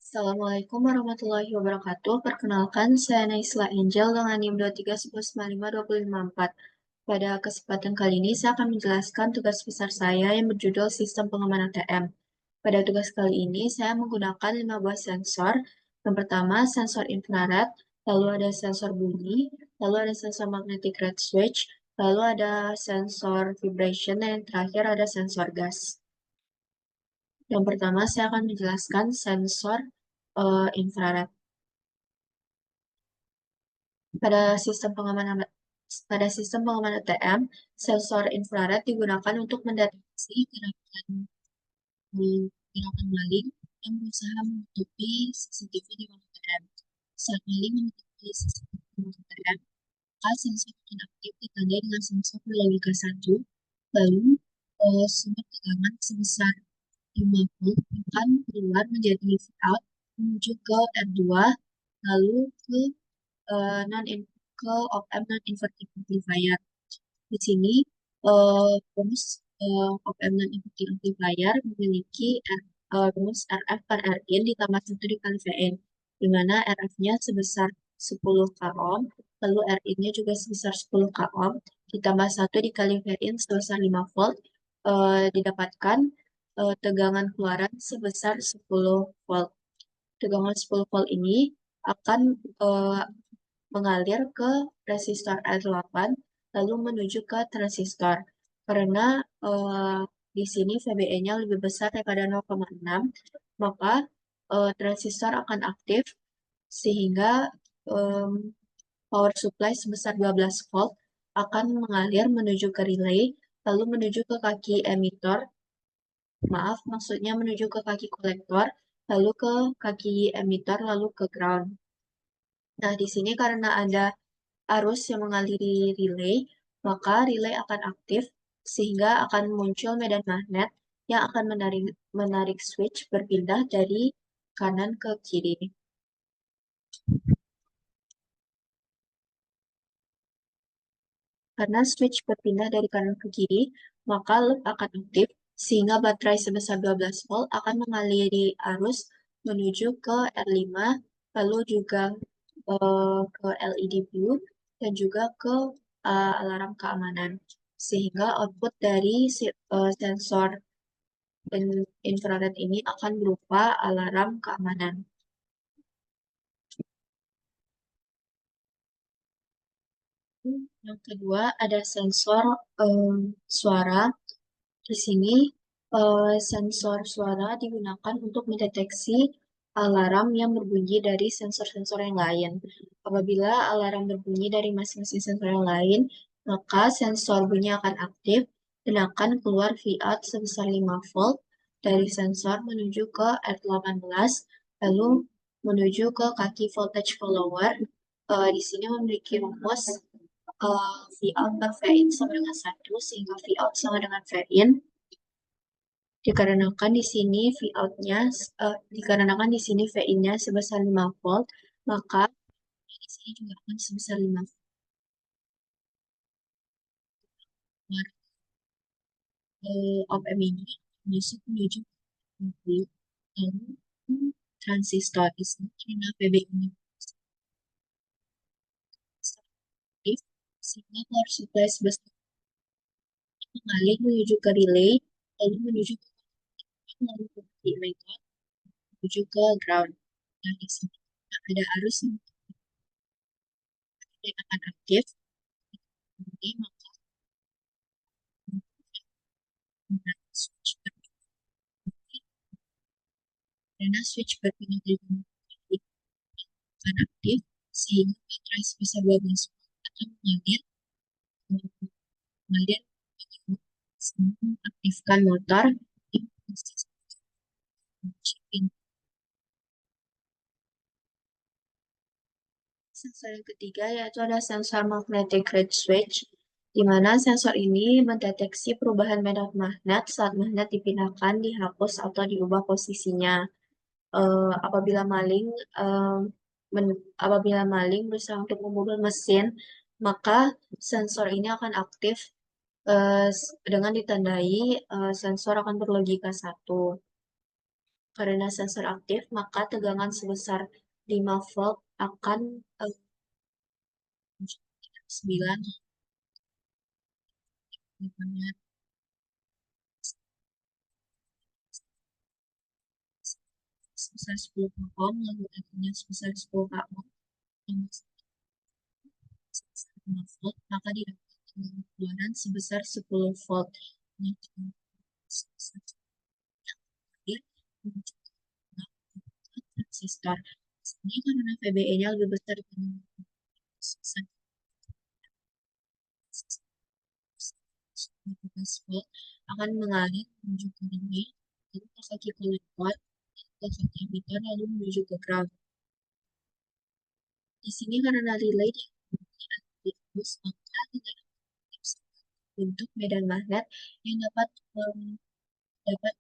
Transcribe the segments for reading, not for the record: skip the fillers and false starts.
Assalamualaikum warahmatullahi wabarakatuh. Perkenalkan, saya Naisla Angel dengan NIM 2311952554. Pada kesempatan kali ini, saya akan menjelaskan tugas besar saya yang berjudul Sistem Pengaman ATM. Pada tugas kali ini, saya menggunakan 5 buah sensor. Yang pertama, sensor infrared, lalu ada sensor bunyi, lalu ada sensor magnetic red switch, lalu ada sensor vibration, dan yang terakhir ada sensor gas. Yang pertama, saya akan menjelaskan sensor infrared. Pada sistem pengaman pada sistem pengaman ATM, sensor infrared digunakan untuk mendeteksi gerakan maling yang berusaha menutupi CCTV di ruang ATM. Saat maling menutupi CCTV di ruang ATM, maka sensor akan aktif ditandai dengan sensor berlogika 1, lalu sumber tegangan sebesar 5 volt akan keluar menjadi out menuju ke R2, lalu ke non ke op-amp non-inverting amplifier. Di sini rumus op-amp non-inverting amplifier memiliki rumus RF per Rin ditambah 1 dikali Vn, di mana RF-nya sebesar 10 k ohm, lalu Rin-nya juga sebesar 10 k ohm, ditambah 1 dikali Vin sebesar 5 volt, didapatkan tegangan keluaran sebesar 10 volt. Tegangan 10 volt ini akan mengalir ke resistor R8 lalu menuju ke transistor. Karena di sini VBE-nya lebih besar daripada 0,6, maka transistor akan aktif sehingga em, power supply sebesar 12 volt akan mengalir menuju ke relay, lalu menuju ke kaki emitor, maksudnya menuju ke kaki kolektor, lalu ke kaki emitor, lalu ke ground. Nah, di sini karena ada arus yang mengaliri relay, maka relay akan aktif sehingga akan muncul medan magnet yang akan menarik switch berpindah dari kanan ke kiri. Karena switch berpindah dari kanan ke kiri, maka loop akan aktif sehingga baterai sebesar 12 volt akan mengaliri arus menuju ke R5, lalu juga ke LED blue, dan juga ke alarm keamanan. Sehingga output dari sensor infrared ini akan berupa alarm keamanan. Yang kedua ada sensor suara. Di sini sensor suara digunakan untuk mendeteksi alarm yang berbunyi dari sensor-sensor yang lain. Apabila alarm berbunyi dari masing-masing sensor yang lain, maka sensor bunyi akan aktif dan akan keluar Vout sebesar 5 volt dari sensor menuju ke R18, lalu menuju ke kaki voltage follower. Di sini memiliki rumus Vout per Vin sama dengan 1, sehingga Vout sama dengan Vin. Dikarenakan di sini VI-nya sebesar 5 volt, maka di sini juga akan sebesar 5 volt. Op-amp ini masuk menuju ke lalu transistor. Di sini karena PB-nya aktif, sehingga power supply sebesar mengalir menuju ke relay, lalu menuju ke lalu ke emitter, menuju ke ground. Nah, di sini ada arus yang akan aktif, jadi maka switch karena switch berpindah dari akan aktif sehingga baterai sebesar 12 volt akan mengalir mengaktifkan motor di posisi shipping. Sensor yang ketiga yaitu ada sensor magnetic red switch, di mana sensor ini mendeteksi perubahan medan magnet saat magnet dipindahkan, dihapus, atau diubah posisinya. Apabila maling apabila maling berusaha untuk memukul mesin, maka sensor ini akan aktif dengan ditandai sensor akan berlogika 1. Karena sensor aktif, maka tegangan sebesar 5 volt akan 9 sebesar 10 ohm, lalu tegangan sebesar 10 ohm, yang sebesar 5 volt, maka didapat tegangan keluaran sebesar 10 volt. Ini sebesar terakhir transistor. Ini karena VBE-nya lebih besar dibanding sebesar 12 volt akan mengalir menuju ke relay, lalu ke kaki kolektor, ke kaki emitter, lalu menuju ke ground. Di sini karena relay diikuti aktivitas, maka dengan bentuk medan magnet yang dapat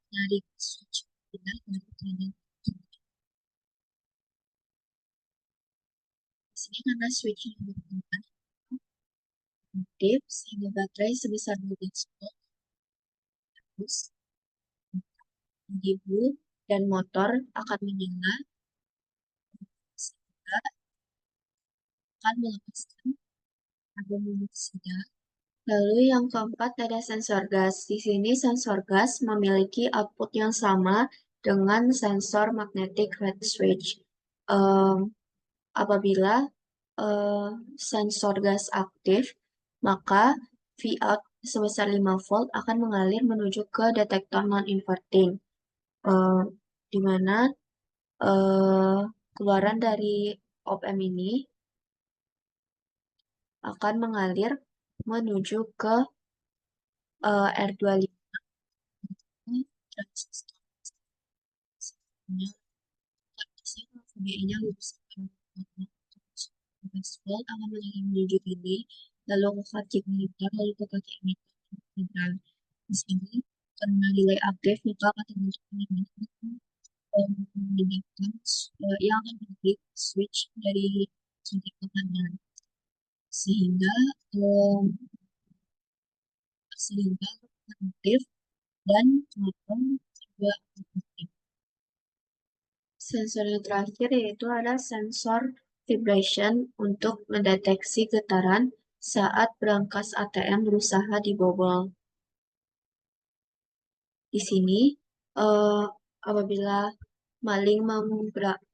menarik switch pindah dari kanan ke kiri. Di sini karena switch yang berpindah aktif sehingga baterai sebesar 12 volt terus dan motor akan menyala sehingga akan melepaskan karbon monoksida. Lalu yang keempat ada sensor gas. Di sini sensor gas memiliki output yang sama dengan sensor magnetic red switch. Apabila sensor gas aktif, maka Vout sebesar 5 volt akan mengalir menuju ke detektor non-inverting, di mana keluaran dari op-amp ini akan mengalir menuju ke R25 transistor. VBE-nya volt akan mengalir menuju relay, lalu ke kaki emitter, lalu ke kaki emitter. Di sini karena relay aktif, maka akan terbentuk memindahkan yang akan menarik switch dari kiri ke kanan, sehingga sehingga aktif dan motor juga aktif. Sensor yang terakhir yaitu ada sensor vibration untuk mendeteksi getaran saat brankas ATM berusaha dibobol. Di sini, apabila maling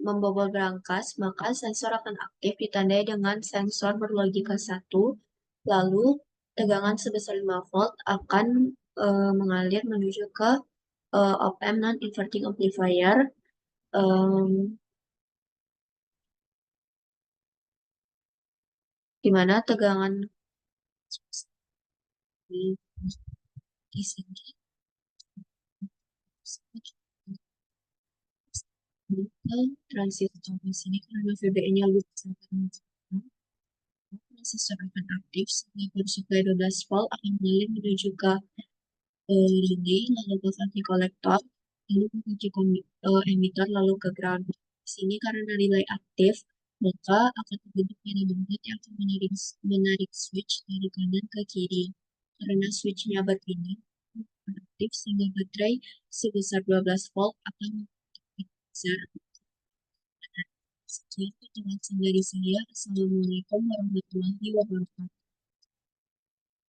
membobol brankas, maka sensor akan aktif ditandai dengan sensor berlogika 1, lalu tegangan sebesar 5 volt akan mengalir menuju ke op-amp non-inverting amplifier, di mana tegangan di sini transistor di sini karena VBE-nya lebih besar dari transistor akan aktif sehingga power supply 12 volt akan mengalir menuju ke relay, lalu ke kaki kolektor, lalu ke kaki emitter, lalu ke ground. Di sini karena relay aktif, maka akan terbentuk medan magnet yang akan menarik switch dari kanan ke kiri. Karena switchnya berpindah aktif sehingga baterai sebesar 12 volt akan besar. Sekian penjelasan dari saya. Assalamualaikum warahmatullahi wabarakatuh.